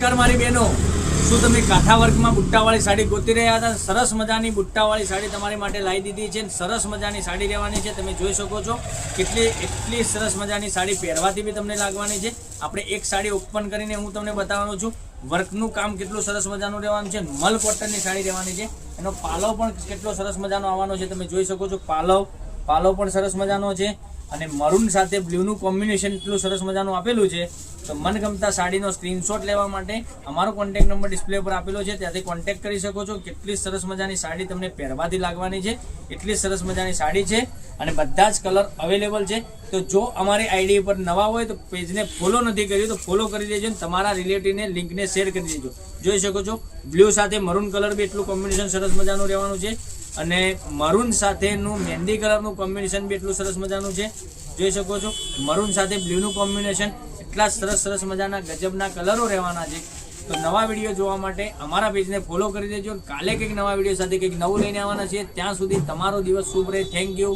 નમસ્કાર મારી બહેનો, શું તમે કાંઠા વર્કમાં બુટ્ટાવાળી સાડી ગોતી રહ્યા હતા? સરસ મજાની બુટ્ટાવાળી સાડી તમારી માટે લાવી દીધી છે. સરસ મજાની સાડી રહેવાની છે. તમે જોઈ શકો છો એટલી સરસ મજાની સાડી પહેરવાથી બી તમને લાગવાની છે. આપણે એક સાડી ઓપન કરીને હું તમને બતાવવાનો છું. વર્કનું કામ કેટલું સરસ મજાનું રહેવાનું છે. મલ કોટનની સાડી રહેવાની છે. એનો પાલવ પણ કેટલો સરસ મજાનો આવવાનો છે. તમે જોઈ શકો છો પાલવ પણ સરસ મજાનો છે અને મરૂન સાથે બ્લુનું કોમ્બિનેશન એટલું સરસ મજાનું આપેલું છે. તો મનગમતા સાડીનો સ્ક્રીનશોટ લેવા માટે અમારો કોન્ટેક્ટ નંબર ડિસ્પ્લે પર આપેલો છે, ત્યાંથી કોન્ટેક્ટ કરી શકો છો. કેટલી સરસ મજાની સાડી તમને પહેરવાથી લાગવાની છે, એટલી સરસ મજાની સાડી છે અને બધા જ કલર અવેલેબલ છે. તો જો અમારી આઈડી પર નવા હોય તો પેજને ફોલો નથી કર્યું તો ફોલો કરી દેજો અને તમારા રિલેટિવને લિંકને શેર કરી દેજો. જોઈ શકો છો બ્લુ સાથે મરૂન કલર બી એટલું કોમ્બિનેશન સરસ મજાનું રહેવાનું છે અને મરૂન સાથેનું મહેંદી કલરનું કોમ્બિનેશન બી એટલું સરસ મજાનું છે. જોઈ શકો છો મરૂન સાથે બ્લુનું કોમ્બિનેશન, એટલા સરસ મજાના ગજબના કલરો રહેવાના છે. તો નવા વિડીયો જોવા માટે અમારા પેજને ફોલો કરી દેજો. કાલે કંઈક નવા વિડીયો સાથે કંઈક નવું લઈને આવવાના છે. ત્યાં સુધી તમારો દિવસ શુભ રહે. Thank you.